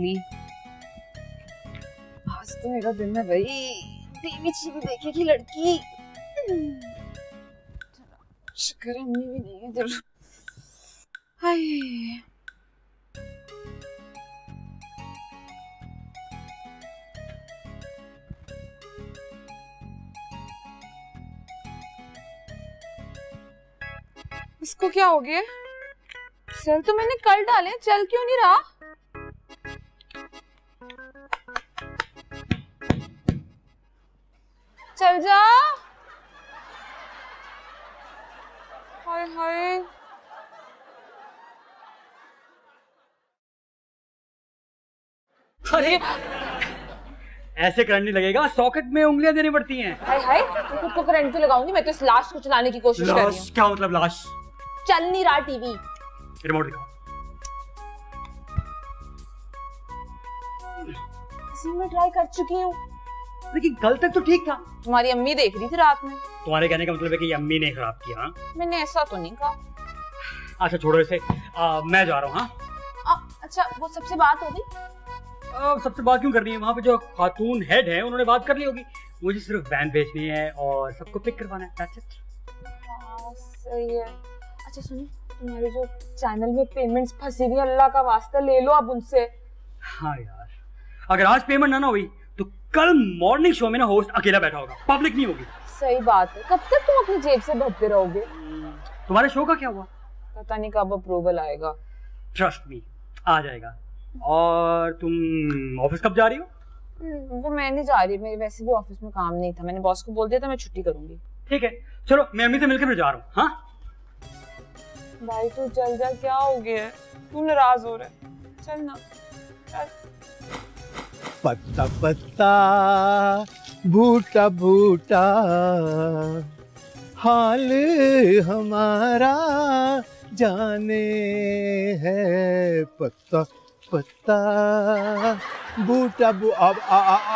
Finally आज तो मेरा दिन है भाई, टीवी टीवी देखेगी लड़की। शुक्र है अम्मी भी नहीं है इधर। हाय इसको क्या हो गया? सेल तो मैंने कल डाले, चल क्यों नहीं रहा? चल जा। हाय हाय अरे ऐसे करंट नहीं लगेगा, सॉकेट में उंगलियां देनी पड़ती हैं। हाय हाय तो खुद को करंट तो लगाऊंगी, मैं तो इस लाश को चलाने की कोशिश कर रही हूँ। क्या मतलब लाश? चल नहीं रहा टीवी। रिमोट दिखाओ। मैं ट्राई कर चुकी हूँ, लेकिन कल तक तो ठीक था। तुम्हारी अम्मी देख रही थी रात में। तुम्हारे कहने का मतलब है कि अम्मी ने खराब किया? मैंने ऐसा तो नहीं कहा। अच्छा छोड़ो इसे, मैं जा रहा हूँ। हाँ अच्छा वो सबसे बात हो गई? सबसे बात क्यों करनी है? वहाँ पे जो खातून हेड है उन्होंने बात कर ली होगी। मुझे सिर्फ वैन भेजनी है और सबको पिक करवाना है। That's it. हाँ सही है। अच्छा सुनो, तुम्हारे जो चैनल में पेमेंट्स फंसी हुई, अल्लाह का वास्ता ले लो अब उनसे। हाँ यार, अगर आज पेमेंट ना हुई तो कल मॉर्निंग शो में ना होस्ट अकेला बैठा होगा, पब्लिक नहीं होगी। सही बात है। कब तक तुम अपनी जेब से भरते रहोगे? तुम्हारे शो का क्या हुआ? पता नहीं कब अप्रूवल आएगा। ट्रस्ट मी आ जाएगा। और तुम ऑफिस कब जा रही हो? वो मैं नहीं जा रही, मेरे वैसे भी ऑफिस में काम नहीं था, मैंने बॉस को बोल दिया था मैं छुट्टी करूंगी। ठीक है चलो, मैं अम्मी से मिलकर फिर जा रहा हूँ। हाँ भाई तू चल जा, क्या हो गया है? तू नाराज हो रहा है, चल ना चल। पत्ता पत्ता बूटा बूटा हाल हमारा जाने है। पत्ता पत्ता बूटा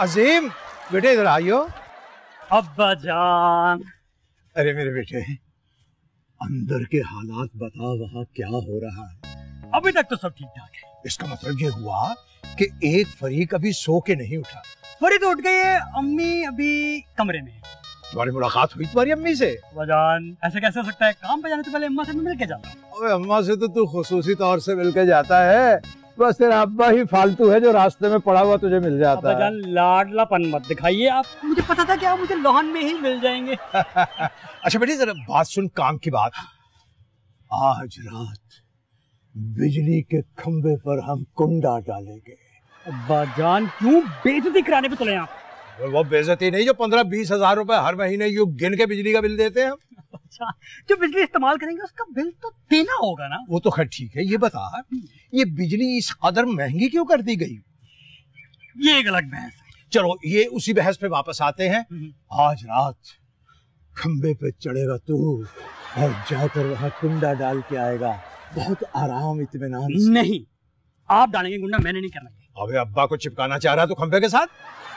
अजीम बेटे इधर आइयो। अब्बा जान। अरे मेरे बेटे, अंदर के हालात बता, वहाँ क्या हो रहा है? अभी तक तो सब ठीक ठाक है। इसका मतलब ये हुआ कि एक फरीक अभी सो के नहीं उठा। फरीक तो उठ गई है, अम्मी अभी कमरे में है। तुम्हारी मुलाकात हुई तुम्हारी अम्मी से? वजान ऐसा कैसे हो सकता है? काम पे जाने से पहले अम्मा से मिल के जाता हूँ। अबे अम्मा से तो तू खुसूसी तौर से मिल के जाता है, बस तेरा अब्बा ही फालतू है जो रास्ते में पड़ा हुआ तुझे मिल जाता है। वजान लाडलापन मत दिखाइए आप, मुझे पता था कि आप मुझे लॉन में ही मिल जाएंगे। अच्छा बेटी जरा बात सुन, काम की बात। आज रात बिजली के खंबे पर हम कुंडा डालेंगे। अब्बा जान क्यों बेइज्जती कराने पे तुले आप? वो बेइज्जती नहीं जो 15-20 हजार रुपए हर महीने यूं गिन के बिजली का बिल देते हैं हम। अच्छा, जो बिजली इस्तेमाल करेंगे उसका बिल तो देना होगा ना? वो तो खैर ठीक है, ये बता ये बिजली इस कदर महंगी क्यों कर दी गई? ये एक अलग बहस है। चलो ये उसी बहस पे वापस आते हैं। आज रात खंबे पे चढ़ेगा तू और जाकर वहां कुंडा डाल के आएगा, बहुत आराम इत्मीनान से। नहीं, आप डालेंगे कुंडा, मैंने नहीं करना। अबे अब्बा को चिपकाना चाह रहा है तो खंबे के साथ?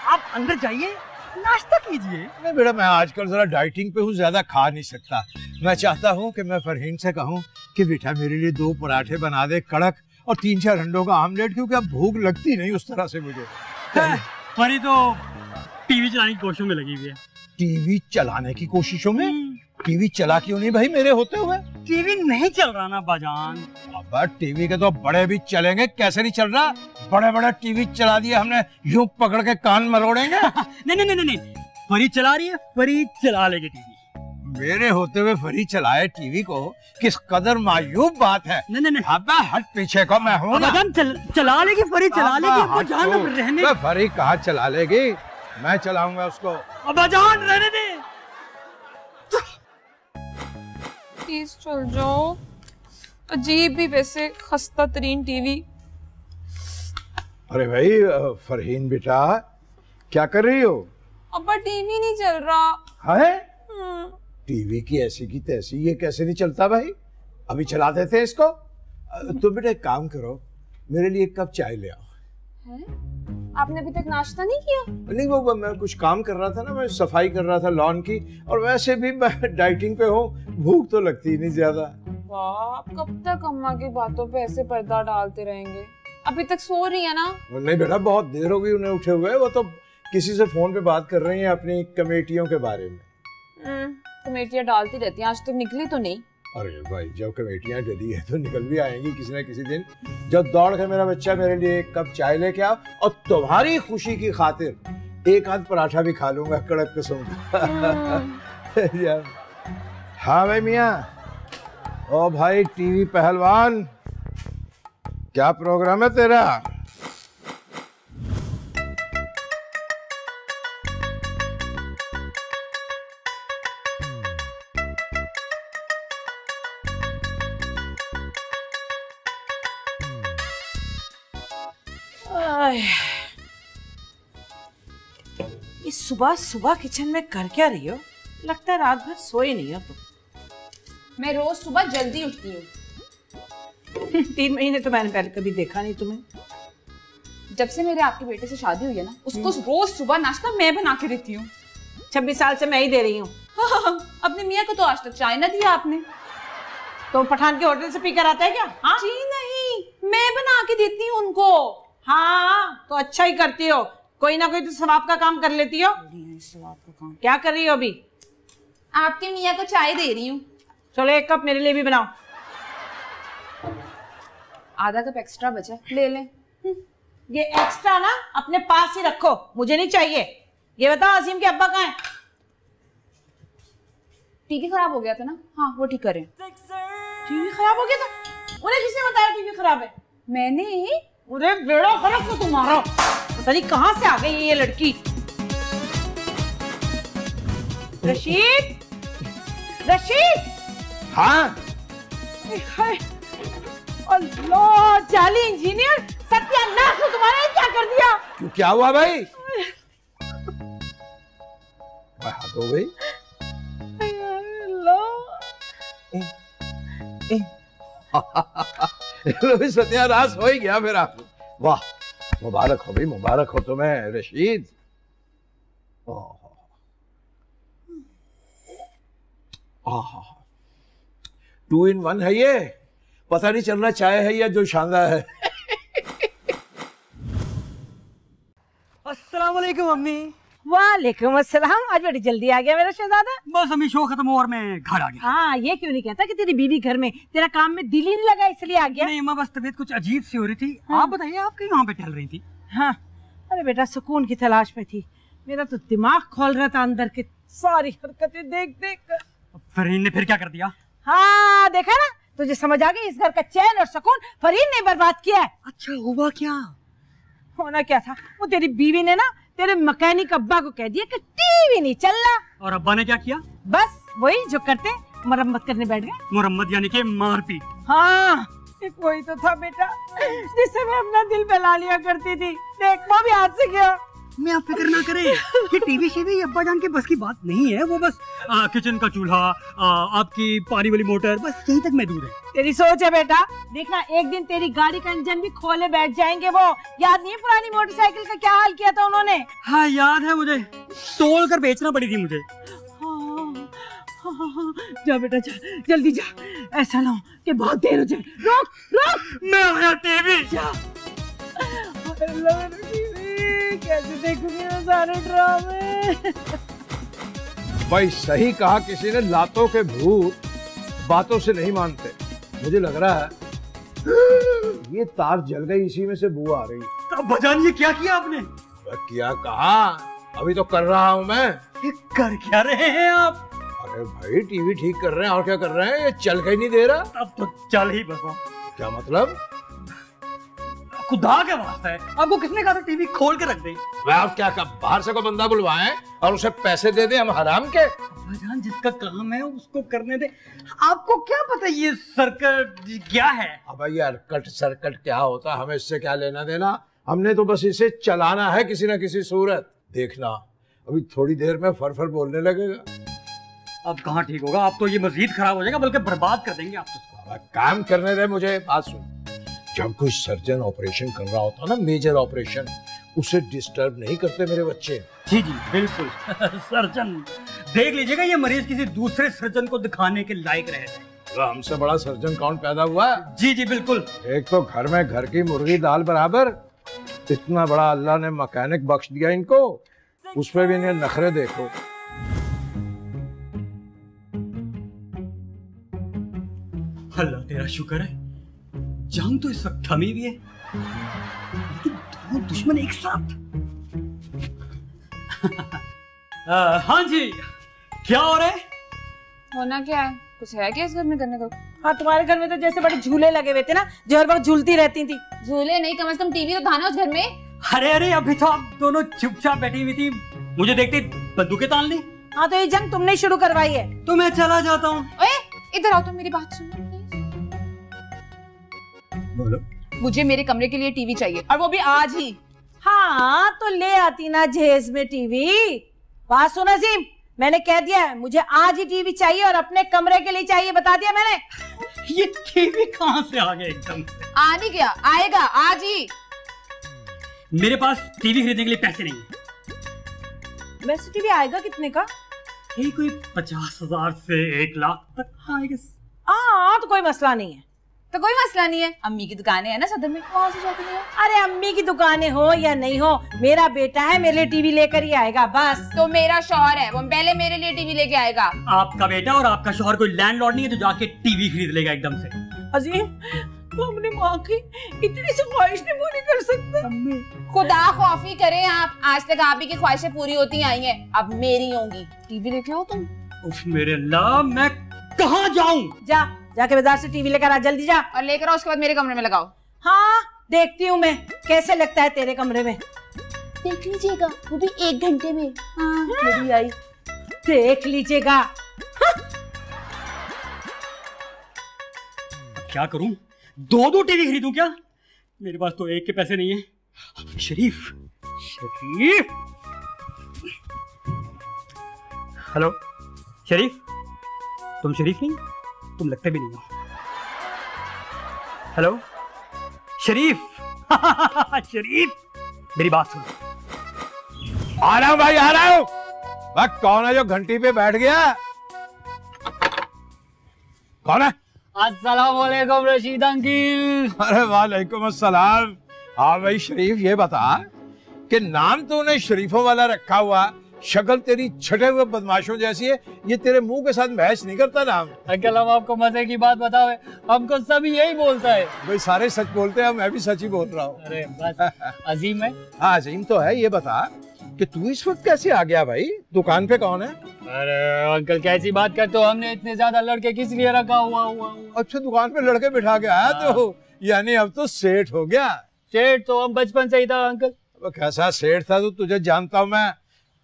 आप अंदर जाइए, नाश्ता कीजिए। नहीं बेटा, मैं आजकल जरा डाइटिंग पे हूँ, ज्यादा खा नहीं सकता। मैं चाहता हूँ कि मैं फरहीन से कहूँ कि बेटा मेरे लिए 2 पराठे बना दे कड़क और 3-4 अंडों का आमलेट, क्योंकि अब भूख लगती नहीं उस तरह से मुझे। परी तो टीवी चलाने की कोशिशों में लगी हुई है। टीवी चलाने की कोशिशों में? टीवी चला क्यों नहीं भाई मेरे होते हुए? टीवी नहीं चल रहा ना बाजान। अब टीवी के तो बड़े भी चलेंगे, कैसे नहीं चल रहा? बड़े बड़े टीवी चला दिए हमने, यूं पकड़ के कान मरोड़ेंगे। नहीं नहीं नहीं नहीं, फरी चला रही है, फरी चला लेगी टीवी। मेरे होते हुए फरी चलाए टीवी को, किस कदर मायूब बात है। नहीं नहीं नहीं, अब्बा हट पीछे को, मैं हूँ ना। चला लेगी फरी, चला लेगी। अब जान रहने। फरी कहाँ चला लेगी, मैं चलाऊंगा उसको। अब जान रहने दे। प्लीज चल जाओ। अजीब भी वैसे खस्ता तरीन टीवी। अरे भाई फरहीन बेटा क्या कर रही हो? अब्बा टीवी नहीं चल रहा है। टीवी की ऐसी की तैसी, ये कैसे नहीं चलता भाई? अभी चला देते हैं इसको। तुम बेटा एक काम करो, मेरे लिए 1 कप चाय ले आओ। है? आपने अभी तक नाश्ता नहीं किया? नहीं वो मैं कुछ काम कर रहा था ना, मैं सफाई कर रहा था लॉन की, और वैसे भी मैं डाइटिंग पे हूँ, भूख तो लगती ही नहीं ज्यादा। वाह, कब तक अम्मा की बातों पे ऐसे पर्दा डालते रहेंगे? अभी तक सो रही है ना? नहीं बेटा, बहुत देर हो गई उन्हें उठे हुए। वो तो किसी से फोन पे बात कर रही हैं अपनी कमेटियों के बारे में। कमेटियां डालती रहती हैं, आज तक निकली तो नहीं। अरे भाई, जब कमेटियां डली है तो निकल भी आएंगी किसी न किसी दिन। जब दौड़ के मेरा बच्चा मेरे लिए एक कप चाय लेके आओ, और तुम्हारी खुशी की खातिर एक आध पराठा भी खा लूंगा कड़क किस्म का। हाँ भाई मियाँ। ओ भाई टीवी पहलवान, क्या प्रोग्राम है तेरा? ये सुबह सुबह किचन में कर क्या रही हो? लगता है रात भर सोए नहीं हो तुम। मैं रोज सुबह जल्दी उठती हूँ। 3 महीने तो मैंने पहले कभी देखा नहीं तुम्हें। जब से मेरे आपके बेटे से शादी हुई है ना, उसको रोज सुबह नाश्ता मैं बना के देती हूँ। 26 साल से मैं ही दे रही हूँ। अपने मियाँ को तो आज तक चाय ना दिया आपने। तो पठान के होटल से पीकर आता है क्या? हाँ जी नहीं, मैं बना के देती हूँ उनको। हाँ तो अच्छा ही करती हो, कोई ना कोई तो सवाब का काम कर लेती हो। सवाब का काम क्या कर रही हो अभी? आपके मियाँ को चाय दे रही हूँ। चलो 1 कप मेरे लिए भी बनाओ। आधा कप एक्स्ट्रा बचा, ले लें। ये एक्स्ट्रा ना अपने पास ही रखो, मुझे नहीं चाहिए। ये बताओ असीम के अब्बा कहाँ हैं? टीवी खराब हो गया था ना, हाँ वो ठीक करें। टीवी खराब हो गया था? उन्हें किसने बताया टीवी खराब है? मैंने। उरे बेड़ा फर्क को तुम्हारा, पता नहीं कहाँ से आ गई ये लड़की। रशीद, रशीद। हाँ। अल्लाह, जाली इंजीनियर, सत्यानाश हो तुम्हारा। ये क्या कर दिया? क्यों, क्या हुआ भाई? हाथ हो गई। सत्यानाश हो ही गया मेरा। वाह, मुबारक हो भाई, मुबारक हो तुम्हें रशीद। 2 in 1 है ये, पता नहीं चल रहा चाय है या जो शानदार है। अस्सलाम वालेकुम अम्मी। वालेकुम अस्सलाम। आज बड़ी जल्दी आ गया मेरा शहजादा। बस अम्मी शो खत्म हुआ और मैं घर आ गया। हाँ, ये क्यों नहीं कहता कि तेरी बीवी घर में, तेरा काम में दिल ही नहीं लगा इसलिए आ गया? नहीं अम्मा, बस तबीयत कुछ अजीब सी हो रही थी। हाँ। आप बताइए, आप कहीं वहाँ पे टहल रही थी? हाँ, अरे बेटा सुकून की तलाश में थी। मेरा तो दिमाग खोल रहा था अंदर की सारी हरकतें देख देख कर। फरहीन ने फिर क्या कर दिया? हाँ देखा ना, तुझे समझ आ गई। इस घर का चैन और सुकून फरहीन ने बर्बाद किया है। अच्छा, हुआ क्या? होना क्या था, वो तेरी बीवी ने ना तेरे मैकेनिक अब्बा को कह दिया कि टीवी नहीं चल रहा। और अब्बा ने क्या किया? बस वही जो करते, मरम्मत करने बैठ गए। मुरम्मत यानी कि मारपीट? हाँ, एक वही तो था बेटा जिससे मैं अपना दिल बहला लिया करती थी। देख, वो भी हाथ से गया। मैं आप फिक्र ना करें, ये टीवी शीवी अब्बा जान के बस की बात नहीं है। वो बस किचन का चूल्हा, आपकी पानी वाली मोटर, बस यहीं तक महदूद है। तेरी सोच है बेटा, देखना एक दिन तेरी गाड़ी का इंजन भी खोले बैठ जाएंगे। वो याद नहीं है पुरानी मोटरसाइकिल का क्या हाल किया था उन्होंने? हाँ याद है मुझे, तोड़ कर बेचना पड़ी थी मुझे। हाँ, जा बेटा जा, जल्दी जा, ऐसा ना हो कि बहुत देर हो जाए। रोक रोक, मैं आया टीवी। जा। कैसे देखूंगी मैं सारे ड्रामे। भाई सही कहा किसी ने, लातों के भूत बातों से नहीं मानते। मुझे लग रहा है ये तार जल गई, इसी में से बू आ रही। अब बजान, ये क्या किया आपने? क्या कहा, अभी तो कर रहा हूं मैं। ये कर क्या रहे हैं आप? अरे भाई टीवी ठीक कर रहे हैं, और क्या कर रहे हैं, ये चल के ही नहीं दे रहा। अब तो चल ही बसा। क्या मतलब? खुदा के वास्ता है, आपको किसने कहा था टीवी खोल के रख दे? आप क्या बाहर से कोई बंदा बुलवाएं और उसे पैसे दे दे, हम हराम के? भाईजान, जिसका काम है उसको करने दे। आपको क्या पता ये सर्कट क्या है? अब यार कट सर्कट क्या होता, हमें इससे क्या लेना देना। हमने तो बस इसे चलाना है किसी न किसी सूरत। देखना अभी थोड़ी देर में फर बोलने लगेगा। अब कहाँ ठीक होगा, अब तो ये मजीद खराब हो जाएगा, बल्कि बर्बाद कर देंगे आप तो। काम करने दे मुझे। बात सुन, जब कोई सर्जन ऑपरेशन कर रहा होता ना, मेजर ऑपरेशन, उसे डिस्टर्ब नहीं करते मेरे बच्चे। जी जी बिल्कुल। सर्जन देख लीजिएगा, ये मरीज किसी दूसरे सर्जन को दिखाने के लायक रह जाए। हमसे बड़ा सर्जन कौन पैदा हुआ? जी जी बिल्कुल। एक तो घर में घर की मुर्गी दाल बराबर, इतना बड़ा अल्लाह ने मैकेनिक बख्श दिया इनको, उस पे भी इन्हें नखरे देखो। अल्लाह तेरा शुक्र है, जंग तो इस वक्त थमी भी है, लेकिन दोनों दुश्मन एक साथ। हाँ जी, क्या हो रहा है? होना क्या है, कुछ है क्या इस घर में करने को? हाँ, तुम्हारे घर में तो जैसे बड़े झूले लगे हुए थे ना, जो हर वक्त झूलती रहती थी। झूले नहीं, कम से कम टीवी तो था ना उस घर में। अरे अरे, अभी तो आप दोनों चुपचाप बैठी हुई थी, मुझे देखते बंदूकें तान ली। हाँ, तो ये जंग तुमने शुरू करवाई है। तो मैं चला जाता हूँ। ओए, इधर आओ, तुम मेरी बात सुनो। बोलो। मुझे मेरे कमरे के लिए टीवी चाहिए, और वो भी आज ही। हाँ, तो ले आती ना जहेज में टीवी। बात सुन अजीम, मैंने कह दिया है, मुझे आज ही टीवी चाहिए और अपने कमरे के लिए चाहिए, बता दिया मैंने। ये टीवी कहाँ से आ गया एकदम से? आ नहीं गया, आएगा आज ही। मेरे पास टीवी खरीदने के लिए पैसे नहीं है। वैसे टीवी आएगा कितने का? ये कोई 50,000 से 1 लाख तक आएगा। हाँ, तो कोई मसला नहीं है। तो कोई मसला नहीं है, अम्मी की दुकानें है ना सदर में, वहां से जाके ले आओ। अरे अम्मी की दुकानें हो या नहीं हो, मेरा बेटा है, मेरे लिए टीवी लेकर ही आएगा बस। तो मेरा शौहर है, वो पहले मेरे लिए टीवी लेके आएगा। आपका बेटा और आपका शौहर कोई लैंडलॉर्ड नहीं है जो जाके टीवी खरीद लेगा एकदम से। अजीम, तो अपनी माँ की इतनी सी ख्वाहिश नहीं पूरी कर सकता। खुदा खौफी करें आप, आज तक आप ही की ख्वाहिशें पूरी होती आई हैं, अब मेरी होंगी। टीवी लेके आओ तुम। उफ मेरे अल्लाह, मैं कहाँ जाऊँ? जाके बाजार से टीवी लेकर आ, जल्दी जा। और लेकर आओ, उसके बाद मेरे कमरे में लगाओ। हाँ, देखती हूँ मैं कैसे लगता है तेरे कमरे में। देख लीजिएगा, वो भी 1 घंटे में। हाँ, मेरी आई। देख लीजिएगा। क्या करूं? 2 टीवी खरीदूं क्या? मेरे पास तो एक के पैसे नहीं है। शरीफ, शरीफ, हेलो शरीफ, तुम शरीफ नहीं, तुम लगते भी नहीं हो। हेलो शरीफ, शरीफ, मेरी बात सुनो। आ रहा हूँ भाई, आ रहा हूँ। वह कौन है जो घंटी पे बैठ गया? कौन है? अस्सलाम वालेकुम रशीद अंकिल। अरे वालेकुम अस्सलाम। हाँ भाई शरीफ, ये बता कि नाम तूने शरीफों वाला रखा हुआ, शक्ल तेरी छठे हुए बदमाशों जैसी है, ये तेरे मुंह के साथ मैच नहीं करता नाम। अंकल, हम आपको मजे की बात बताओ, हमको सभी यही बोलता है। भाई सारे सच बोलते हैं, मैं भी सच ही बोल रहा हूँ। अरे बस अजीम है। हाँ अजीम तो है। ये बता कि तू इस वक्त कैसे आ गया भाई? दुकान पे कौन है? अरे अंकल, कैसी बात करते हो, हमने इतने ज्यादा लड़के किस लिए रखा हुआ? अच्छा, दुकान पे लड़के बिठा के आया तो यानी अब तो सेठ हो गया। सेठ तो हम बचपन से ही था अंकल। अब कैसा सेठ था? तो तुझे जानता हूँ मैं,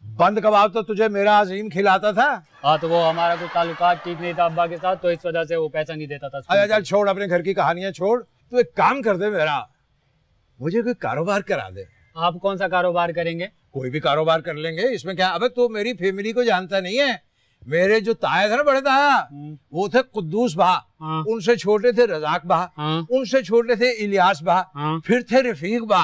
बंद कबाब तो तुझे मेरा अजीम खिलाता था। हाँ, तो वो हमारा कुछ ताल्लुकात ठीक नहीं था अब्बा के साथ, तो इस वजह से वो पैसा नहीं देता था। अच्छा चल छोड़, अपने घर की कहानियां छोड़, तू एक काम कर दे मेरा, मुझे कोई कारोबार करा दे। आप कौन सा कारोबार करेंगे? कोई भी कारोबार कर लेंगे, इसमें क्या। अबे तू मेरी फैमिली को जानता नहीं है। मेरे जो ताया थे ना, बड़े ताया, वो थे कुद्दूस बा, उनसे छोटे थे रजाक बा, उनसे छोटे थे इलियास बा, फिर थे रफीक बा,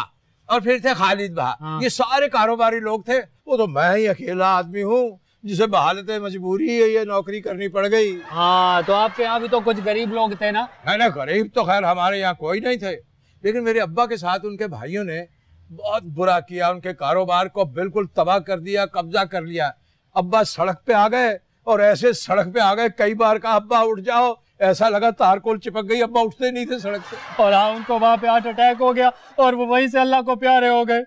और फिर थे खालिद बा। ये सारे कारोबारी लोग थे। वो तो मैं ही अकेला आदमी हूँ जिसे बहालत मजबूरी है ये नौकरी करनी पड़ गई। हाँ, तो आपके यहाँ भी तो कुछ गरीब लोग थे ना? है ना, गरीब तो खैर हमारे यहाँ कोई नहीं थे, लेकिन मेरे अब्बा के साथ उनके भाइयों ने बहुत बुरा किया, उनके कारोबार को बिल्कुल तबाह कर दिया, कब्जा कर लिया। अब्बा सड़क पे आ गए, और ऐसे सड़क पे आ गए, कई बार का अब्बा उठ जाओ, ऐसा लगा तारकोल चिपक गई, अब्बा उठते नहीं थे सड़क से। और हाँ, उनको वहाँ पे हार्ट अटैक हो गया और वो वहीं से अल्लाह को प्यारे हो गए।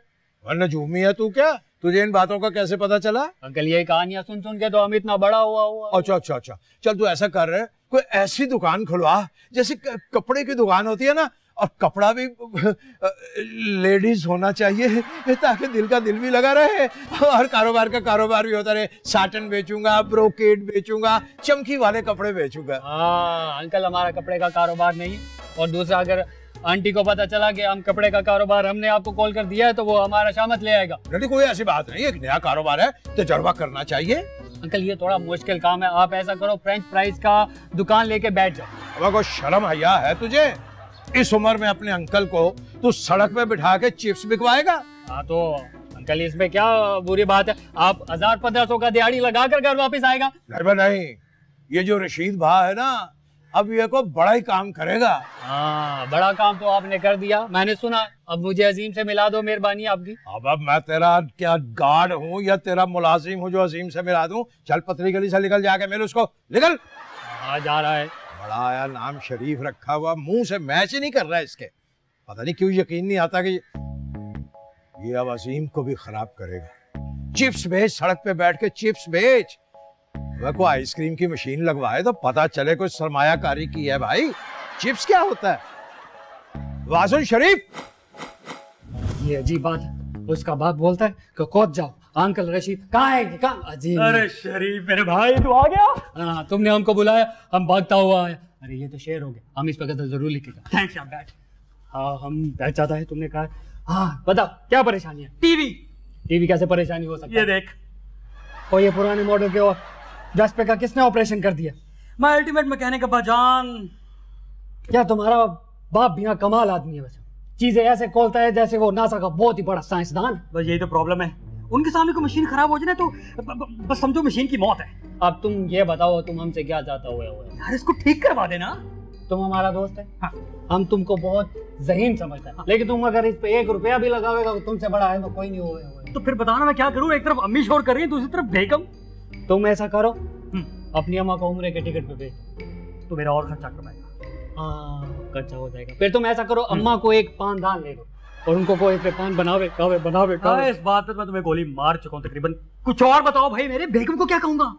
वरना झूमी है तू क्या? तुझे इन बातों का कैसे पता चला? अंकल, ये कहानियां सुन सुन के तो हम इतना बड़ा हुआ। अच्छा अच्छा अच्छा, चल तू ऐसा कर रहे, कोई ऐसी दुकान खुलवा जैसे कपड़े की दुकान होती है ना, और कपड़ा भी लेडीज होना चाहिए, ताकि दिल का दिल भी लगा रहे और कारोबार का कारोबार भी होता रहे। साटन बेचूंगा, ब्रोकेड बेचूंगा, चमकी वाले कपड़े बेचूंगा। हाँ अंकल, हमारा कपड़े का कारोबार नहीं है। और दूसरा, अगर आंटी को पता चला कि हम कपड़े का कारोबार हमने आपको कॉल कर दिया है, तो वो हमारा शामत ले आएगा। नहीं, कोई ऐसी बात नहीं, एक नया कारोबार है, तजुर्बा करना चाहिए। अंकल, ये थोड़ा मुश्किल काम है, आप ऐसा करो, फ्रेंच फ्राइज का दुकान लेके बैठ जाओ। अब कोई शर्म हया है तुझे? इस उम्र में अपने अंकल को तू सड़क पे बिठा के चिप्स बिकवाएगा? हाँ तो अंकल, इसमें क्या बुरी बात है? आप 1000-1500 का दिहाड़ी लगा कर घर वापस आएगा। नहीं, ये जो रशीद भा है ना, अब ये को बड़ा ही काम करेगा। हाँ, बड़ा काम तो आपने कर दिया, मैंने सुना। अब मुझे अजीम से मिला दो, मेहरबानी आपकी। अब मैं तेरा क्या गार्ड हूँ या तेरा मुलाजिम हूँ जो अजीम से मिला दूं? चल पतली गली से निकल, जाके मिल उसको, निकल। आ जा रहा है। बड़ा आया नाम शरीफ रखा हुआ, मुंह से मैच ही नहीं कर रहा है इसके। पता नहीं क्यों यकीन नहीं आता कि ये अब अजीम को भी खराब करेगा। चिप्स बेच, सड़क पे बैठ के चिप्स बेच। वह को आइसक्रीम की मशीन लगवाए तो पता चले कुछ सरमायाकारी की है भाई। चिप्स क्या होता है? वासुन शरीफ, ये अजीब बात है, उसका बाप बोलता है कि कूद जाओ। अंकल रशीद कहाँ है? कहाँ? अजीब। अरे शरीफ मेरे भाई, तू आ गया? हाँ, तुमने हमको बुलाया, हम भागता हुआ आया। अरे ये तो शेर हो गया, हम इस पर गजल जरूर लिखेगा। थैंक्स यार, बैठ। हाँ, हम बैठ जाता है, तुमने कहा। हाँ बताओ क्या परेशानी है? टीवी कैसे परेशानी हो सकती है? ये देख, और ये पुराने मॉडल के और जस्ट का किसने ऑपरेशन कर दिया? मैं अल्टीमेट मैकेनिक अब्बाजान। क्या तुम्हारा बाप बिना कमाल आदमी है, बस चीजें ऐसे खोलता है जैसे वो नासा का बहुत ही बड़ा साइंसदान। बस यही तो प्रॉब्लम है, उनके सामने कोई मशीन खराब हो जाए तो बस समझो मशीन की मौत है। अब तुम ये बताओ, तुम हमसे क्या चाहता हुए हो? यार इसको ठीक करवा देना। तुम हमारा दोस्त है। हाँ। हम तुमको बहुत ज़हीन समझते हैं। हाँ। लेकिन तुम अगर इस पे 1 रुपया भी लगावेगा तो तुमसे बड़ा है तो कोई नहीं होगा। तो फिर बताना मैं क्या करूं? एक तरफ अम्मी शोर कर रही है, दूसरी तरफ बेगम। तुम ऐसा करो, अपनी अम्मा को उम्रे के टिकट पे भेज, तो मेरा और खर्चा करवाएगा। हाँ, खर्चा हो जाएगा। फिर तुम ऐसा करो, अम्मा को एक पान दान ले दो और उनको कोई पे पान बनावे बनावे। इस बात पे मैं तुम्हें गोली मार चुका हूँ तकरीबन। कुछ और बताओ भाई, मेरे बेगम को क्या कहूंगा?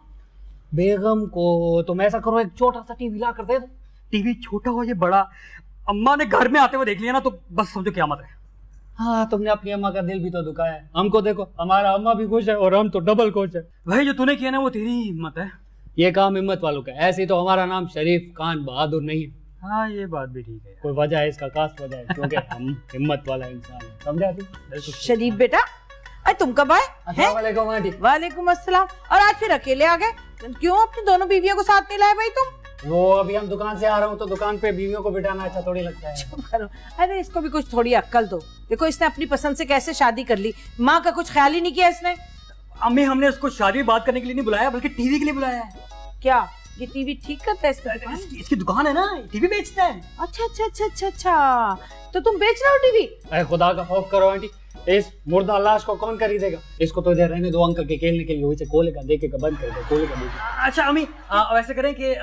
बेगम को तुम ऐसा करो, एक छोटा सा टीवी ला कर दे दो। टीवी छोटा हो या बड़ा, अम्मा ने घर में आते हुए देख लिया ना तो बस समझो क़यामत है। हाँ, तुमने अपनी अम्मा का दिल भी तो दुखाया है। हमको देखो, हमारा अम्मा भी खुश है और हम तो डबल खुश है। भाई जो तूने किया ना वो तेरी हिम्मत है। ये काम हिम्मत वालों का है। ऐसे तो हमारा नाम शरीफ खान बहादुर नहीं है। हाँ, ये बात भी ठीक है। कोई वजह है इसका, खास वजह है, क्योंकि हम हिम्मत वाला इंसान है। समझा तू? शरीफ बेटा, अरे तुम कब आए? अस्सलाम वालेकुम आंटी। वालेकुम अस्सलाम। और आज फिर अकेले आ गए? क्यों अपनी दोनों बीवियों को साथ नहीं लाए भाई तुम? वो अभी हम दुकान से आ रहा हूँ तो दुकान पे बीवियों को बिठाना अच्छा थोड़ी लगता है। चुप करो। अरे इसको भी कुछ थोड़ी अक्ल दो। देखो इसने अपनी पसंद से कैसे शादी कर ली, माँ का कुछ ख्याल ही नहीं किया इसने। अम्मी, हमने उसको शादी में बात करने के लिए नहीं बुलाया बल्कि टीवी के लिए बुलाया है। क्या ये टीवी ठीक करता है? इसकी दुकान है ना, टीवी बेचता है। अच्छा अच्छा अच्छा अच्छा अच्छा, तो तुम बेच रहे हो टीवी? अरे खुदा का खौफ करो आंटी, इस मुर्दा लाश को कौन खरीदेगा? इसको तो इधर रहने दो, अंकल के खेलने के लिए। वही से खोलेगा, देखेगा, बंद कर दो, खोलेगा, देखेगा। अच्छा अम्मी, वैसे करें कि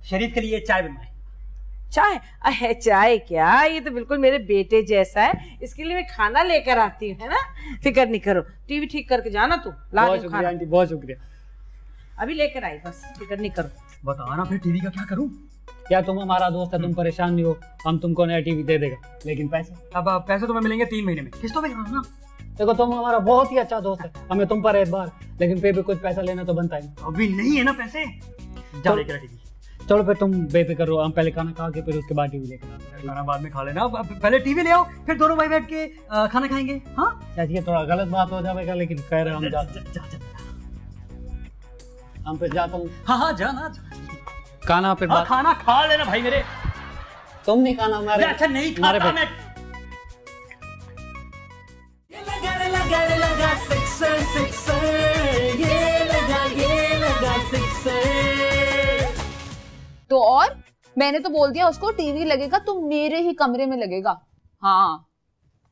शरीफ के लिए चाय बनवाएं। चाय? अरे चाय क्या, ये तो बिल्कुल मेरे बेटे जैसा है। इसके लिए मैं खाना लेकर आती हूँ, है ना? फिक्र नहीं करो, टीवी ठीक करके जाना तू। बहुत शुक्रिया आंटी, बहुत शुक्रिया। अभी लेकर आई, बस फिक्र नहीं करो। बताना फिर टीवी का क्या करूं? क्या तुम हमारा दोस्त है, तुम परेशान नहीं हो, हम तुमको नया टीवी दे देगा। लेकिन पैसे? अब पैसे तुम्हें मिलेंगे 3 महीने में, किस्तों में ना। देखो तुम हमारा बहुत ही अच्छा दोस्त है, हमें तुम पर एतबार, लेकिन फिर भी कुछ पैसा लेना तो बनता है। अभी नहीं है ना पैसे। जा लेकर टीवी। चलो फिर तुम बेफिक्र रहो, हम पहले खाना खा के फिर उसके बाद टीवी लेकर आते। खाना बाद में खा लेना, पहले टीवी ले आओ, फिर दोनों भाई बैठ के खाना खाएंगे। हाँ ये थोड़ा गलत बात हो जाएगा, लेकिन खैर हम हम फिर जाता हूँ। हाँ जाना। खाना फिर खाना खा लेना भाई मेरे। तुम नहीं खाना हमारे। अच्छा नहीं खाता मैं। तो और मैंने तो बोल दिया उसको, टीवी लगेगा तो मेरे ही कमरे में लगेगा। हाँ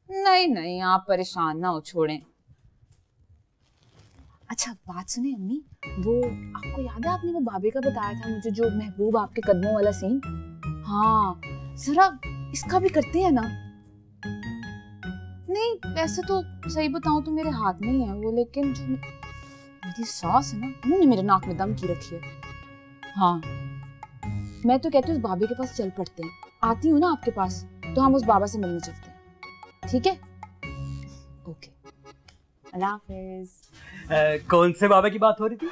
नहीं आप परेशान ना हो, छोड़ें। अच्छा बात सुने अम्मी, वो आपको याद है आपने वो बाबे का बताया था मुझे, जो महबूब आपके कदमों वाला सीन? हाँ जरा इसका भी करते हैं ना। नहीं वैसे तो सही बताऊं तो मेरे हाथ में ही है वो, लेकिन जो मेरी सास है ना, उन्होंने मेरे नाक में दम की रखी है। हाँ मैं तो कहती हूँ उस बाबे के पास चल पड़ते हैं। आती हूँ ना आपके पास तो हम उस बाबा से मिलने चलते हैं, ठीक है? ओके अल्लाह हाफिज। कौन से बाबा की बात हो रही थी?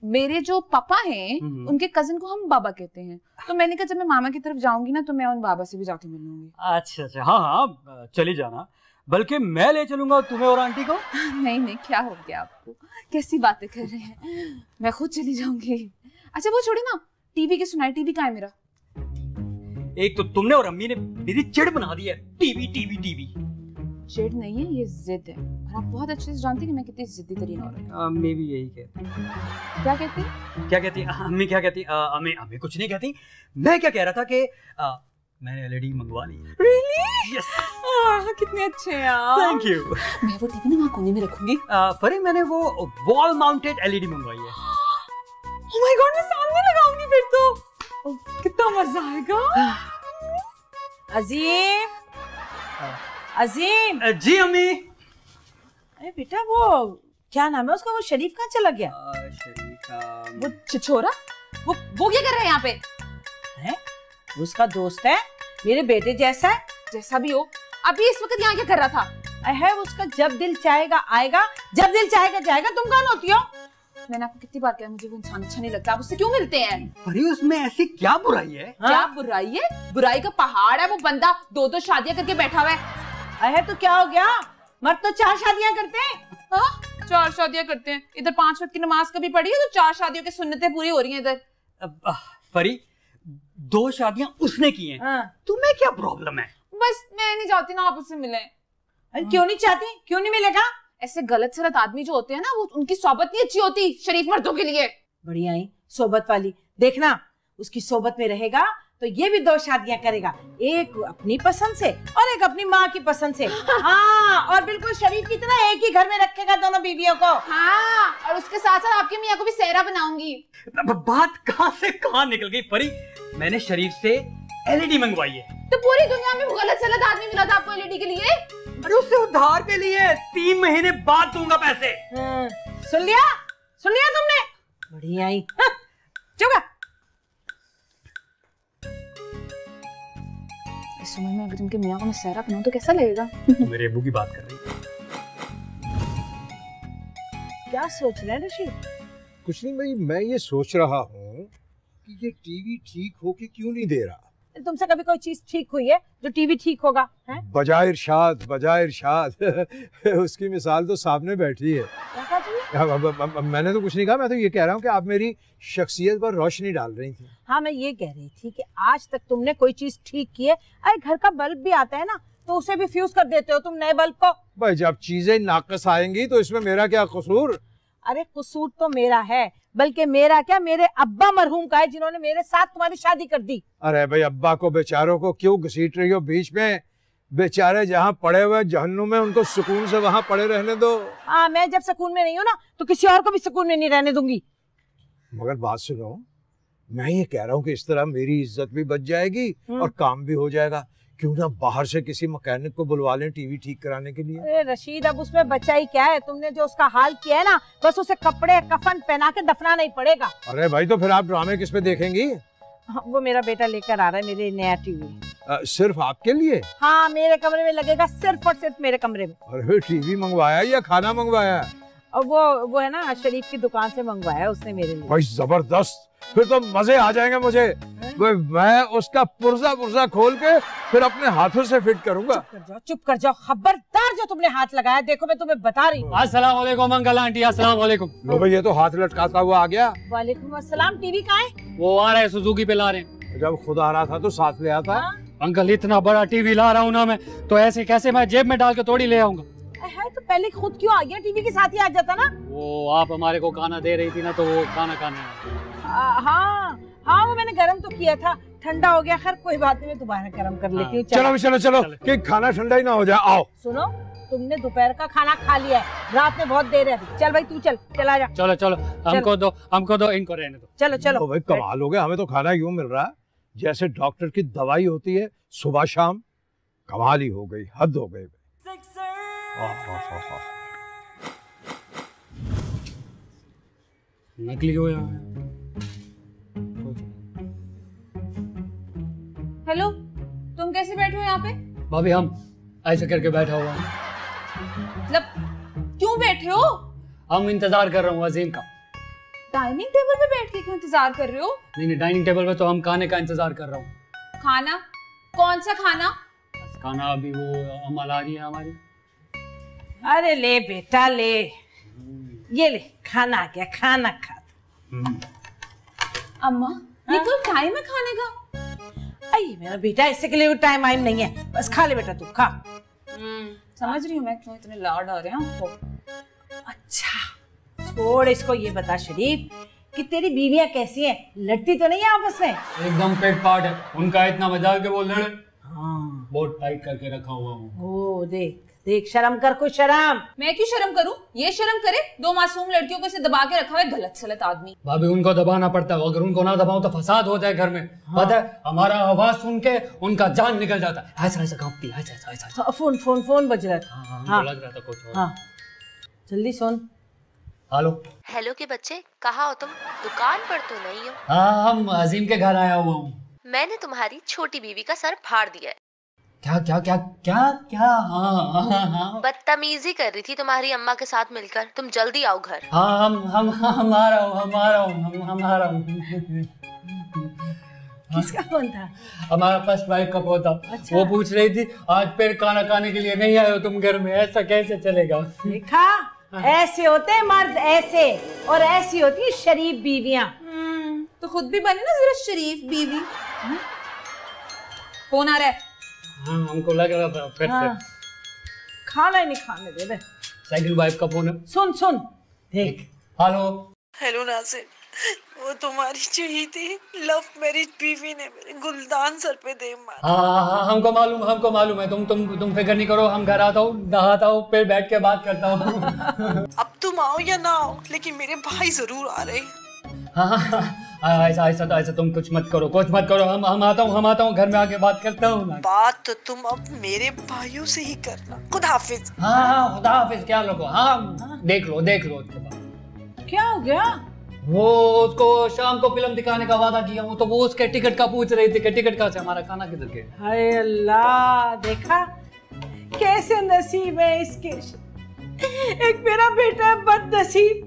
मेरे जो पापा हैं उनके कजिन को हम बाबा कहते हैं, तो मैंने कहा जब मैं मामा की तरफ जाऊंगी ना तो मैं उन बाबा से भी जाके मिलूंगी। अच्छा हाँ चली जाना, बल्कि मैं ले चलूंगा तुम्हें और आंटी को। नहीं क्या हो गया आपको, कैसी बातें कर रहे हैं, मैं खुद चली जाऊंगी। अच्छा वो छोड़ी ना, टीवी के सुनाए, टीवी कहाँ है मेरा? एक तो तुमने और अम्मी ने मेरी चिढ़ बना दी है, टीवी टीवी टीवी। चिढ़ नहीं है, ये जिद है। और आप बहुत अच्छे से जानती हैं कि मैं कितनी जिद्दी तरीन औरत हूँ। अम्मी भी यही कहती। क्या कहती? क्या कहती? अम्मी क्या कहती? अम्मी कुछ नहीं कहती। मैं क्या कह रहा था कि मैंने एलईडी मंगवा ली। Really? यस। कितने अच्छे हैं आप। Thank you. मैं वो टीवी ना वहाँ कोने में रखूंगी। परी मैंने वो वॉल माउंटेड एलईडी मंगवाई है। Oh my God, मैं सामने लगाऊंगी फिर तो। कितना मजा आएगा। अजीम, अजीम। जी अम्मी। अरे बेटा वो क्या नाम है उसका, वो शरीफ कहाँ चला गया? शरीफ वो छिछोरा, वो क्या कर रहा है यहाँ पे? है उसका दोस्त है, मेरे बेटे जैसा है। जैसा भी हो, अभी इस वक्त यहाँ क्या कर रहा था? है उसका जब दिल चाहेगा आएगा, जब दिल चाहेगा जाएगा। तुम कौन होती हो? मैंने आपको कितनी बार कहा मुझे वो इंसान अच्छा नहीं लगता। आप उससे क्यों मिलते हैं? परी उसमें ऐसी क्या बुराई है? क्या बुराई है? बुराई का पहाड़ है वो बंदा। 2 शादियां करके बैठा हुआ है। है तो क्या हो गया, मर्द तो 4 शादियां करते हैं। हाँ, 4 शादियां करते हैं। इधर 5 वक्त की नमाज कभी पढ़ी है तो 4 शादियों की सुन्नतें पूरी हो रही हैं इधर। परी 2 शादियां उसने की हैं। हाँ। तुम्हें क्या प्रॉब्लम है? बस मैं नहीं चाहती ना आप उससे मिलें। क्यों नहीं चाहती? क्यों नहीं मिलेगा? ऐसे गलत सलत आदमी जो होते हैं ना, वो उनकी सोबत नहीं अच्छी होती शरीफ मर्दों के लिए। बढ़िया ही सोबत वाली देखना, उसकी सोबत में रहेगा तो ये भी 2 शादियां करेगा, एक अपनी पसंद से और एक अपनी माँ की पसंद से। हाँ, और बिल्कुल शरीफ की तरह एक ही घर में रखेगा दोनों बीवियों को। हाँ, और उसके साथ साथ आपके मियाँ को भी सेहरा बनाऊंगी। बात कहाँ से कहाँ निकल गई परी। मैंने शरीफ से एलईडी मंगवाई है। तो पूरी दुनिया में गलत सलत आदमी मिला था आपको एलईडी के लिए? अरे उससे उधार पे लिए, 3 महीने बाद दूंगा पैसे। सुन लिया तुमने? बढ़िया ही। चुका इस उम्र में अगर इनके मियाँ को मैं सेहरा बनाऊं तो कैसा लगेगा? मेरे अब्बू की बात कर रही है। क्या सोच रहे हैं रशीद? कुछ नहीं भाई, मैं ये सोच रहा हूँ कि ये टीवी ठीक हो के क्यों नहीं दे रहा। तुमसे कभी कोई चीज ठीक हुई है जो टीवी ठीक होगा? है बजाय इरशाद उसकी मिसाल तो सामने बैठी है। क्या कहा तुमने? मैंने तो कुछ नहीं कहा, मैं तो ये कह रहा हूँ कि आप मेरी शख्सियत पर रोशनी डाल रही थी। हाँ, मैं ये कह रही थी कि आज तक तुमने कोई चीज ठीक की है? अरे घर का बल्ब भी आता है ना, तो उसे भी फ्यूज कर देते हो तुम नए बल्ब को। भाई जब चीजें नाकस आएंगी तो इसमें मेरा क्या कसूर? अरे कसूर तो मेरा है, बल्कि मेरा क्या, मेरे अब्बा मरहूम का है जिन्होंने मेरे साथ तुम्हारी शादी कर दी। अरे भाई अब्बा को बेचारों को क्यों घसीट रही हो बीच में? बेचारे जहाँ पड़े हुए जहन्नुम में, उनको सुकून से वहाँ पड़े रहने दो। हाँ, मैं जब सुकून में नहीं हूँ ना तो किसी और को भी सुकून में नहीं रहने दूंगी। मगर बात सुनो, मैं ये कह रहा हूँ कि इस तरह मेरी इज्जत भी बच जाएगी और काम भी हो जाएगा। क्यों ना बाहर से किसी मैकेनिक को बुलवा लें टीवी ठीक कराने के लिए। अरे रशीद, अब उसमें बचा ही क्या है? तुमने जो उसका हाल किया है ना, बस उसे कपड़े कफन पहना के दफनाना ही पड़ेगा। अरे भाई तो फिर आप ड्रामे किस पे देखेंगी? वो मेरा बेटा लेकर आ रहा है मेरे नया टीवी। सिर्फ आपके लिए? हाँ, मेरे कमरे में लगेगा, सिर्फ और सिर्फ मेरे कमरे में। अरे टीवी मंगवाया या खाना मंगवाया? और वो है ना, शरीफ की दुकान से मंगवाया उसने मेरे लिए। भाई जबरदस्त, फिर तो मजे आ जाएंगे मुझे। मैं उसका पुर्जा खोल के फिर अपने हाथों से फिट करूंगा। चुप कर जाओ, खबरदार जो तुमने हाथ लगाया। देखो मैं तुम्हें बता रही हूँ। अस्सलाम वालेकुम अंकल आंटी, अस्सलाम वालेकुम। लो भाई, ये तो हाथ लटकाता हुआ आ गया। वालेकुम अस्सलाम। टीवी कहाँ है? वो आ रहे हैं, सुजुकी पे ला रहे हैं। जब खुद आ रहा था तो साथ ले आता। अंकल इतना बड़ा टीवी ला रहा हूँ ना मैं, तो ऐसे कैसे मैं जेब में डाल के थोड़ी ले आऊंगा। है तो पहले खुद क्यों आ गया? टीवी के साथ ही आ जाता ना। वो आप हमारे को खाना दे रही थी ना, तो वो खाना खाने। हाँ, वो मैंने गरम तो किया था, ठंडा हो गया। खैर कोई बात नहीं, मैं दोबारा गरम कर लेती हूँ। चलो कि खाना ठंडा ही ना हो जाए। आओ। सुनो, तुमने दोपहर का खाना खा लिया है, रात में बहुत देर है अभी। चल भाई तू चल आ जा। चलो हमको दो, इनको रहने दो। चलो भाई कमाल हो गया, हमें तो खाना यूं मिल रहा है जैसे डॉक्टर की दवाई होती है सुबह शाम। कमाल ही हो गई, हद हो गई। नकली हो यार। हेलो, तुम कैसे बैठे हो यहाँ पे? भाभी हम ऐसे करके बैठा हुआ हूँ। मतलब क्यों बैठे हो? हम इंतजार कर रहा हूँ अजीम का। डाइनिंग टेबल पे बैठ के क्यों इंतजार कर रहे हो? नहीं, डाइनिंग टेबल पे तो हम खाने का इंतजार कर रहा हूँ। खाना? कौन सा खाना? खाना अभी वो अम्मा ला रही है हमारी। अरे ले बेटा ले, ये ले खाना आ गया, खाना खा। अम्मा, ये तो टाइम है खाने का। अरे मेरा बेटा, इससे के लिए टाइम नहीं है, बस खा ले बेटा, तू खा। समझ रही हूँ मैं क्यों इतने लाड आ रहे हैं आपको। अच्छा छोड़ इसको, ये बता शरीफ कि तेरी बीवियां कैसी हैं, लड़ती तो नहीं है आपस में? एकदम पेट पाट है उनका, इतना मजाक के बोल रहे। हाँ बहुत टाइट करके रखा हुआ हूँ। ओ देख देख, शर्म कर, कुछ शर्म। मैं क्यों शर्म करूं, ये शर्म करे। 2 मासूम लड़कियों को इसे दबा के रखा हुआ है, गलत सलत आदमी। भाभी उनको दबाना पड़ता है, अगर उनको ना दबाऊं तो फसाद हो जाए घर में। हाँ। पता है हमारा आवाज सुन के उनका जान निकल जाता है, ऐसा ऐसा कांपती है, ऐसा ऐसा। हाँ, फोन फोन फोन बज रहा था। हाँ, हाँ लग रहा था कुछ और। हाँ जल्दी सुन। हेलो हेलो के बच्चे, कहाँ हो तुम? दुकान पर तो नहीं हो। हाँ हम अजीम के घर आया हुआ हूँ। मैंने तुम्हारी छोटी बीवी का सर फाड़ दिया है। क्या क्या क्या क्या क्या? हाँ हाँ हाँ बदतमीजी कर रही थी तुम्हारी अम्मा के साथ मिलकर। तुम जल्दी आओ घर। हाँ हम आ रहा हूँ, हम आ रहा हूँ। किसका फोन था? हमारा फर्स्ट वाइफ का फोन था। अच्छा। वो पूछ रही थी आज फिर खाना खाने के लिए नहीं आए हो तुम घर में, ऐसा कैसे चलेगा? देखा, ऐसे होते हैं मर्द ऐसे, और ऐसी होती है शरीफ बीवियां। तो खुद भी बने ना जरा शरीफ बीवी। फोन आ रहा है। हाँ हमको लग रहा था फिर से। खाना ही नहीं खाने दे बे। सेकंड वाइफ का फोन है। सुन सुन देख। हेलो हेलो नासिर, वो तुम्हारी जो ही थी लव मैरिज बीवी ने मेरे गुलदान सर पे दे मारा। हाँ हमको मालूम है। तुम फिक्र नहीं करो, हम घर आता हूँ, नहाता हूँ, फिर बैठ के बात करता हूँ। अब तुम आओ या ना आओ, लेकिन मेरे भाई जरूर आ रहे हैं। हाँ ऐसा तुम कुछ मत करो। हम आता हूँ, घर में आके बात करता हूँ ना। बात तो तुम अब मेरे भाइयों से ही करना। खुदा हाफिज। हाँ खुदा हाफिज। क्या लोगो? हाँ देख लो उसके बाद। क्या हो गया? वो उसको शाम को फिल्म दिखाने का वादा किया हूँ, तो वो उसके टिकट का पूछ रही थी कि टिकट कहाँ से, हमारा खाना किधर गया। हाय अल्लाह, देखा कैसे नसीब है इसके। एक मेरा बेटा बदनसीब,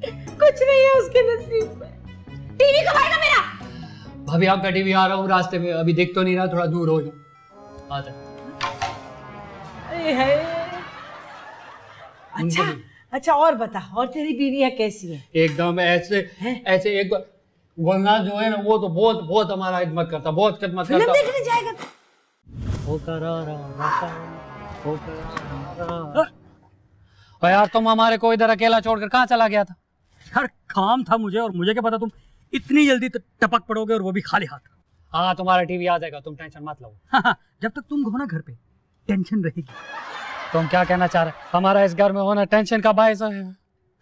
कुछ नहीं है उसके नसीब में। टीवी कब आएगा मेरा? भाभी आपका टीवी आ रहा हूँ रास्ते में, अभी देख तो नहीं रहा, थोड़ा दूर हो जाओ। आता है। अच्छा और बता, और तेरी बीवियां कैसी है? एकदम ऐसे एक गुलनाज जो है ना, वो तो बहुत हमारा खिदमत करता, बहुत खिदमत करता। फिल्म देखने जाएगा? और यार तुम हमारे को इधर अकेला छोड़कर कहाँ चला गया था? यार काम था मुझे, और मुझे क्या पता तुम इतनी जल्दी टपक पड़ोगे, और वो भी खाली हाथ। हाँ तुम्हारा टीवी आ जाएगा, तुम टेंशन मत लो। हाँ, जब तक तुम हो ना घर पे टेंशन रहेगी। तुम क्या कहना चाह रहे? हमारा इस घर में होना टेंशन का बायस है।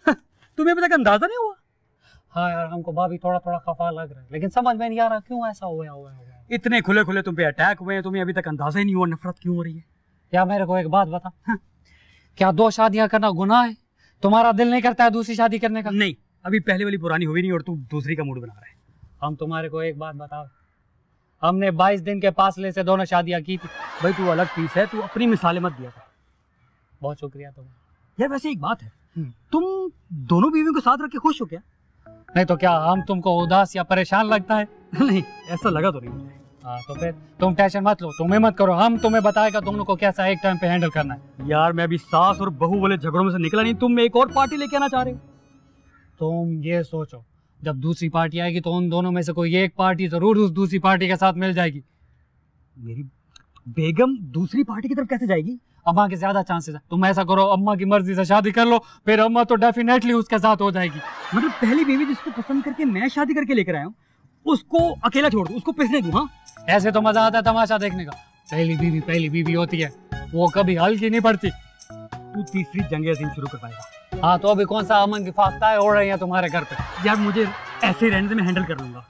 तुम्हें अभी तक अंदाजा नहीं हुआ? हाँ यार हमको भाभी थोड़ा खफा लग रहा है, लेकिन समझ में नहीं आ रहा क्यों ऐसा हुआ। इतने खुले तुम पे अटैक हुए हैं, तुम्हें अभी तक अंदाजा ही नहीं हुआ नफरत क्यों हो रही है। या मेरे को एक बात बता, क्या 2 शादियां करना गुनाह है? तुम्हारा दिल नहीं करता है दूसरी शादी करने का? नहीं, अभी पहले वाली पुरानी हुई नहीं और तू दूसरी का मूड बना रहा है। हम तुम्हारे को एक बात बताओ, हमने 22 दिन के फासले से दोनों शादियां की थी। भाई तू अलग पीस है, तू अपनी मिसालें मत दिया कर। बहुत शुक्रिया तुम्हारा। यार वैसे एक बात है, तुम दोनों बीवियों को साथ रख के खुश हो क्या? नहीं तो क्या हम तुमको उदास या परेशान लगता है? नहीं ऐसा लगा तो नहीं मुझे। हाँ तो फिर तुम टेंशन मत लो, तुम्हें मत करो, हम तुम्हें बताएगा दोनों को कैसा एक टाइम पे हैंडल करना है। यार मैं अभी सास और बहू वाले झगड़ों में से निकला नहीं, तुम एक और पार्टी लेके आना चाह रहे हो। तुम ये सोचो, जब दूसरी पार्टी आएगी तो उन दोनों में से कोई एक पार्टी जरूर उस दूसरी पार्टी के साथ मिल जाएगी। मेरी बेगम दूसरी पार्टी की तरफ कैसे जाएगी? अम्मा के ज्यादा चांसेस है। तुम ऐसा करो, अम्मा की मर्जी से शादी कर लो, फिर अम्मा तो डेफिनेटली उसके साथ हो जाएगी। मतलब पहली बीवी जिसको पसंद करके मैं शादी करके लेकर आया हूँ, उसको अकेला छोड़ दूं, उसको पिसने दूं? हाँ ऐसे तो मजा आता है तमाशा देखने का। पहली बीवी होती है, वो कभी हल्की नहीं पड़ती। तू तीसरी जंग अज़ीम शुरू कर पाएगा। हाँ तो अभी कौन सा अमन की फाख्ताएं हो रही हैं तुम्हारे घर पे? यार मुझे ऐसे रहने से मैं हैंडल कर लूंगा।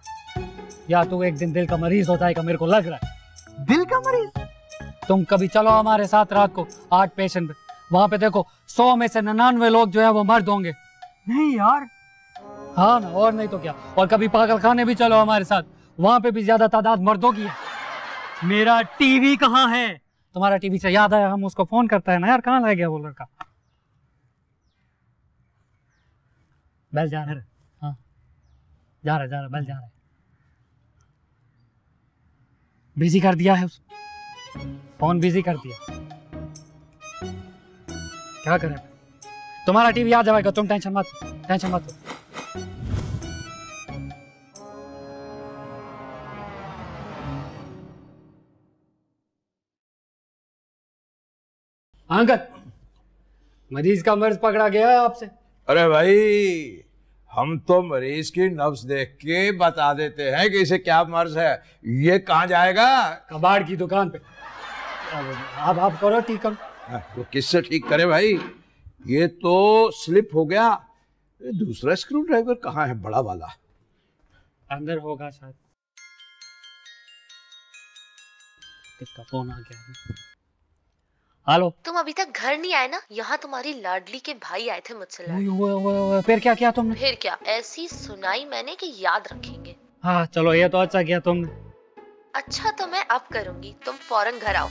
या तू एक दिन दिल का मरीज होता है, मेरे को लग रहा है। दिल का मरीज? तुम कभी चलो हमारे साथ रात को 8 पेशेंट पे, वहां पे देखो 100 में से 99 लोग जो है वो मर्द होंगे। नहीं यार। हाँ ना, और नहीं तो क्या। और कभी पागल खाने भी चलो हमारे साथ, वहां पे भी ज्यादा तादाद मर्दों की है। मेरा टीवी कहाँ है? तुम्हारा टीवी से याद आया, हम उसको फोन करता है ना यार, कहाँ रह गया वो लड़का? बैल जा रहा है। हाँ जा रहा है, बैल जा रहा है। बिजी कर दिया है उसने, फोन बिजी कर दिया। क्या करें? तुम्हारा टीवी आ जाएगा, तुम टेंशन मत लो। अंकल, मरीज का मर्ज पकड़ा गया है आपसे। अरे भाई, हम तो मरीज की नब्ज देख के बता देते हैं कि इसे क्या मर्ज है। ये कहाँ जाएगा? कबाड़ की दुकान पे। अब आप करो, ठीक करो। वो किससे ठीक करे भाई? ये तो स्लिप हो गया। दूसरा स्क्रू ड्राइवर कहाँ है, बड़ा वाला? अंदर होगा शायद। किसका फोन आ गया है? हेलो। तुम अभी तक घर नहीं आए ना? यहाँ तुम्हारी लाडली के भाई आए थे मुझसे लड़ने। फिर क्या किया तुमने? फिर क्या, ऐसी सुनाई मैंने कि याद रखेंगे। हाँ चलो, ये तो अच्छा किया तुमने। अच्छा तो मैं अब करूँगी, तुम फौरन घर आओ।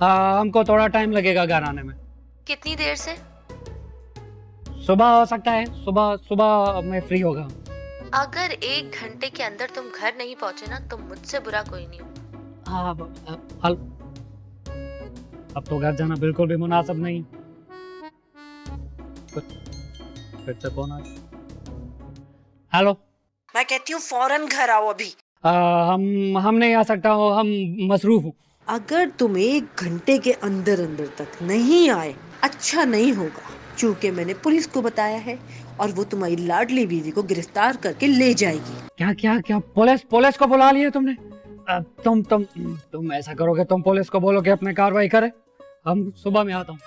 हाँ, हमको थोड़ा टाइम लगेगा घर आने में। कितनी देर से? सुबह हो सकता है, सुबह मैं फ्री होगा। अगर 1 घंटे के अंदर तुम घर नहीं पहुँचे ना तो मुझसे बुरा कोई नहीं हो। हाँ, अब तो घर जाना बिल्कुल भी मुनासिब नहीं। फिर से फोन आ गया। हेलो। मैं कहती हूँ फौरन घर आओ अभी। हम नहीं आ सकता हो, हम मसरूफ हूँ। अगर तुम 1 घंटे के अंदर तक नहीं आए अच्छा नहीं होगा, क्योंकि मैंने पुलिस को बताया है और वो तुम्हारी लाडली बीवी को गिरफ्तार करके ले जाएगी। क्या क्या क्या? पुलिस को बुला लिया तुमने? तुम ऐसा करोगे, तुम पुलिस को बोलो कि अपने कार्रवाई करे। हम सुबह में आता हूँ।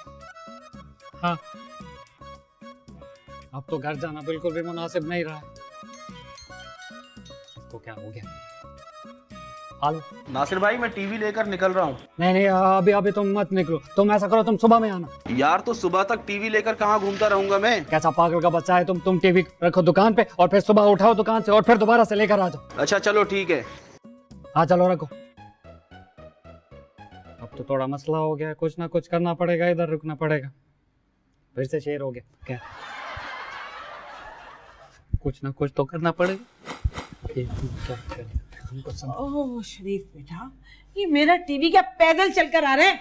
हाँ, अब तो घर जाना बिल्कुल भी मुनासिब नहीं रहा है। तो क्या हो गया? हेलो नासिर भाई, मैं टीवी लेकर निकल रहा हूँ। नहीं, अभी तुम मत निकलो। तुम ऐसा करो, तुम सुबह में आना। यार तो सुबह तक टीवी लेकर कहाँ घूमता रहूंगा मैं? कैसा पागल का बच्चा है तुम टीवी रखो दुकान पे और फिर सुबह उठाओ दुकान से और फिर दोबारा से लेकर आ जाओ। अच्छा चलो ठीक है। हाँ चलो रखो। अब तो थोड़ा मसला हो गया, कुछ ना कुछ करना पड़ेगा, इधर रुकना पड़ेगा। फिर से शेर हो गया क्या? कुछ ना कुछ तो करना पड़ेगा। ओह शरीफ बेटा, ये मेरा टीवी क्या पैदल चलकर आ रहे हैं?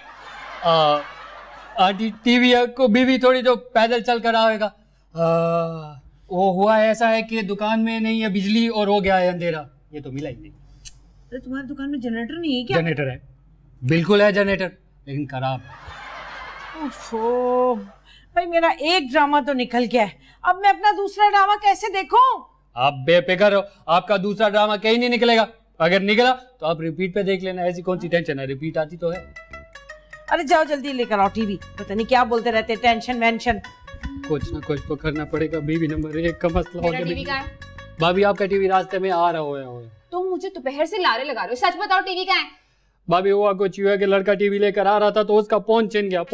आंटी, टीवी को बीवी थोड़ी जो पैदल चलकर आएगा। वो हुआ ऐसा है कि दुकान में नहीं है बिजली और हो गया है अंधेरा। ये तो मिला ही नहीं। अरे तुम्हारी दुकान में जनरेटर नहीं है क्या? जनरेटर है, बिल्कुल है जनरेटर, लेकिन खराब। ओफो भाई, मेरा एक ड्रामा तो निकल गया है, अब मैं अपना दूसरा ड्रामा कैसे देखूं? आप बेफिक्र हो, आपका दूसरा ड्रामा कहीं नहीं निकलेगा। अगर निकला तो आप रिपीट पे देख लेना, ऐसी कौन सी टेंशन है, रिपीट आती तो है। अरे जाओ जल्दी लेकर आओ टीवी, पता नहीं क्या बोलते रहते, टेंशन वेंशन। कुछ ना कुछ तो करना पड़ेगा। बीवी नंबर 1 का मसला हो गया। टीवी कहाँ है? भाभी, आपका टीवी रास्ते में आ रहा हो। तुम मुझे दोपहर से लारे लगा रहे हो, सच बताओ टीवी कहाँ है? भाभी, हुआ कुछ हुआ कि लड़का टीवी लेकर आ रहा था तो उसका फोन छिन गया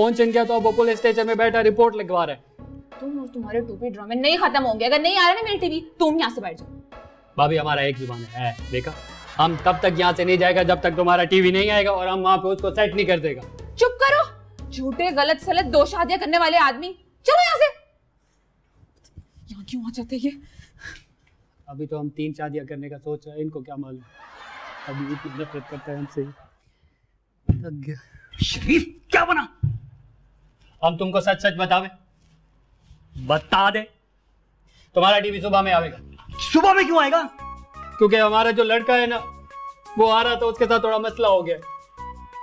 तो अब वो पुलिस स्टेशन में बैठा रिपोर्ट लिखवा रहा है। तुम और तुम्हारे टोपी ड्रामे नहीं खत्म होंगे अगर नहीं आ रहा ना मेरी टीवी। तुम यहाँ से बैठ जाओ। भाभी, हमारा एक जुबान है, देखा? हम तब तक यहाँ से नहीं जाएगा जब तक तुम्हारा टीवी नहीं आएगा और हम वहाँ पे उसको सेट नहीं कर देगा। चुप करो, झूठे गलत सलत 2 शादियां करने वाले आदमी, चलो यहाँ से। यहाँ क्यों आ जाते ये? अभी तो हम 3 शादियां करने का सोच रहे हैं, इनको क्या मालूम। अभी इतनी नफरत करता है हमसे। शरीफ क्या बना? हम तुमको सच सच बता दे, तुम्हारा टीवी सुबह में आएगा। सुबह में क्यों आएगा? क्योंकि हमारा जो लड़का है ना, वो आ रहा था, उसके साथ थोड़ा मसला हो गया।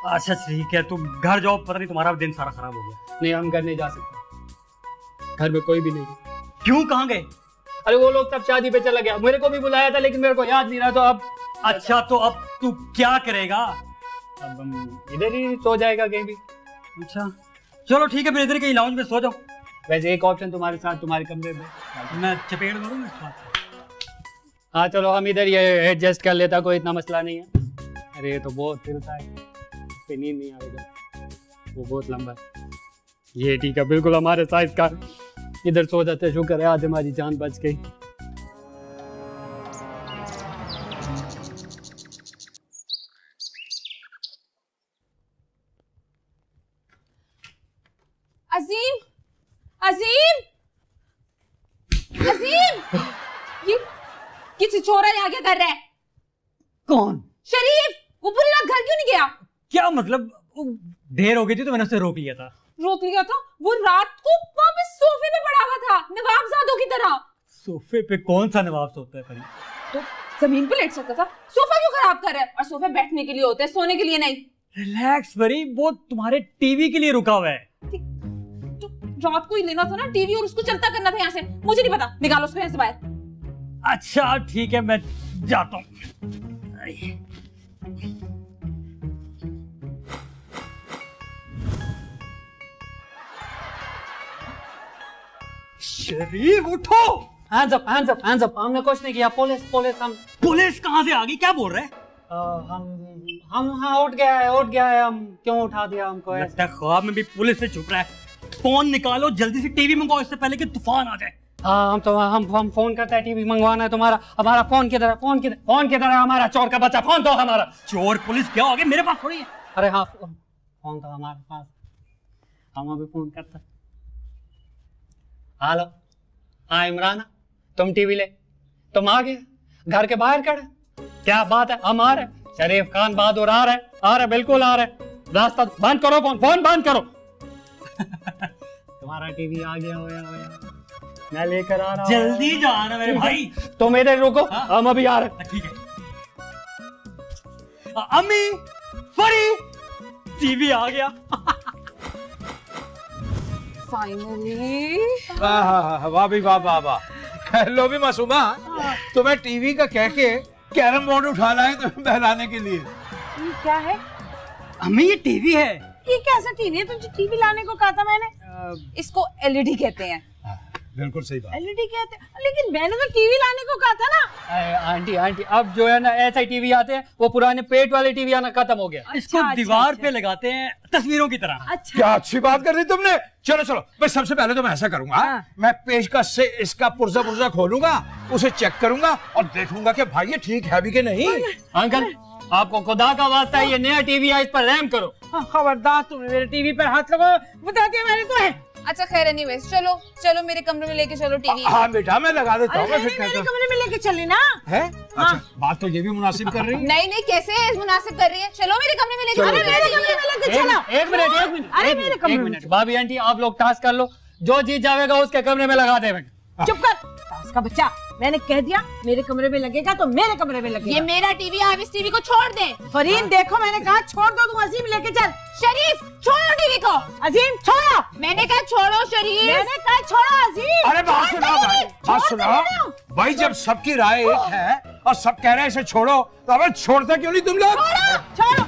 अच्छा ठीक है, तुम घर जाओ, पता नहीं तुम्हारा दिन सारा खराब हो गया। नहीं, हम घर नहीं जा सकते, घर में कोई भी नहीं। क्यों, कहाँ गए? अरे वो लोग सब शादी पे चला गया, मेरे को भी बुलाया था लेकिन मेरे को याद नहीं रहा, तो अब। अच्छा तो अब तू क्या करेगा? अब हम इधर ही सो जाएगा कहीं भी। अच्छा चलो ठीक है, फिर इधर कहीं लाउंज में सो जाओ। वैसे एक ऑप्शन तुम्हारे साथ, तुम्हारे कमरे में मैं चपेट दूंगा। हाँ चलो, हम इधर ये एडजस्ट कर लेता, कोई इतना मसला नहीं है। अरे ये तो बहुत हिलता है, इस पे नींद नहीं आएगा, वो बहुत लंबा है। ये ठीक है, बिल्कुल हमारे साइज का। इधर सो जाते, शुक्र है आज हमारी जान बच गई। अजीम, अजीम, अजीम, ये छिछोरा यहाँ क्या कर रहा है? कौन? शरीफ। वो पूरी रात घर क्यों नहीं गया? क्या मतलब? देर हो गई थी तो मैंने उसे रोक लिया था। रोक लिया था? वो रात को वहाँ पे सोफे पे पड़ा हुआ था, नवाबजादों की तरह। सोफे पे कौन सा नवाब सोता है परी? तो जमीन पे लेट सकता था। सोफा क्यों खराब कर रहा है? और सोफे बैठने के लिए होते हैं, सोने के लिए नहीं। रिलैक्स परी, वो तुम्हारे टीवी के लिए रुका हुआ है। तो रात को ही लेना था ना टीवी और उसको चलता करना था यहाँ से। मुझे नहीं पता, निकालो उसको यहाँ से बाहर। अच्छा ठीक है, मैं जाता हूँ। शरीफ उठो। Hands up, hands up, hands up. हमने कुछ नहीं किया। पुलिस पुलिस हम पुलिस कहाँ से आ गई? क्या बोल रहे हैं? हम हाँ उठ गया है। हम क्यों उठा दिया हमको? लगता है ख्वाब में भी पुलिस से छुप रहा है। फोन निकालो जल्दी से, टीवी मंगवाओ इससे पहले कि तूफान आ जाए। हाँ हम फोन करते हैं। टीवी मंगवाना है तुम्हारा। हमारा फोन किधर है? फोन किधर है? हमारा चोर का बच्चा फोन दो हमारा। चोर पुलिस क्या हो गया? मेरे पास थोड़ी है। अरे हाँ फोन तो हमारे पास। हम अभी फोन करते। हेलो, हाँ इमरान, तुम टीवी ले। तुम आ गए घर के बाहर खड़े? क्या बात है? हम आ रहे। शरीफ खान बहादुर आ रहे, बिल्कुल आ रहे। रास्ता बंद करो, फोन बंद करो। तुम्हारा टीवी आ गया होया। मैं लेकर आ रहा हूं। जल्दी जा रहा मेरे भाई। तुम इधर रुको, हम अभी आ रहे। ठीक है। अम्मी, फरी, टीवी आ गया। फाइनली। वाह भी वाह। लो भी मासूमा, तुम्हें टीवी का कह के कैरम बोर्ड उठाना है तुम्हें बहलाने के लिए। ये क्या है? अम्मी ये टीवी है। ये कैसा टीवी है? तुझे टीवी लाने को कहा था मैंने। इसको एलईडी कहते हैं। बिल्कुल सही बात। एलईडी कहते हैं, लेकिन मैंने तो टीवी लाने को कहा था ना। आंटी अब जो है ना ऐसा टीवी आते हैं, वो पुराने पेट वाले टीवी आना खत्म हो गया। इसको दीवार पे लगाते हैं तस्वीरों की तरह। अच्छा क्या अच्छी बात कर दी तुमने। चलो मैं सबसे पहले तो मैं ऐसा करूंगा, मैं पेचकस से इसका पुर्जा खोलूंगा, उसे चेक करूंगा और देखूंगा कि भाई ये ठीक है भी कि नहीं। अंकल आपको खुदा का वास्ता है, ये नया टीवी है, इस पर रहम करो। खबरदार, तुमने मेरे टीवी पर हाथ लगाओ। बता दिया मैंने तो है। अच्छा खैर एनीवेज, चलो मेरे कमरे में लेके चलो टीवी। हाँ बेटा मैं लगा देता हूँ। मेरे कमरे में लेके चले ना है। अच्छा बात तो ये भी मुनासिब कर रही है। नहीं कैसे मुनासिब कर रही है? चलो मेरे कमरे में लेके चलो। एक मिनट भाभी आंटी, आप लोग टास्क कर लो, जो जीत जाएगा उसके कमरे में लगा देगा। चुप कर उसका बच्चा। मैंने कह दिया मेरे कमरे में लगेगा तो मेरे कमरे में लगेगा। ये मेरा टीवी है, आप इस टीवी को छोड़ दे। फरीन देखो, मैंने कहा छोड़ दो, तुम अजीम लेके चल। शरीफ छोड़ो टीवी को। अजीम छोड़ो। मैंने कहा छोड़ो शरीफ। मैंने कहा छोड़ो अजीम। अरे बात सुनो भाई, जब सबकी राय एक है और सब कह रहे हैं इसे छोड़ो, तो अब छोड़ते क्यों नहीं तुम लोग? छोड़ो।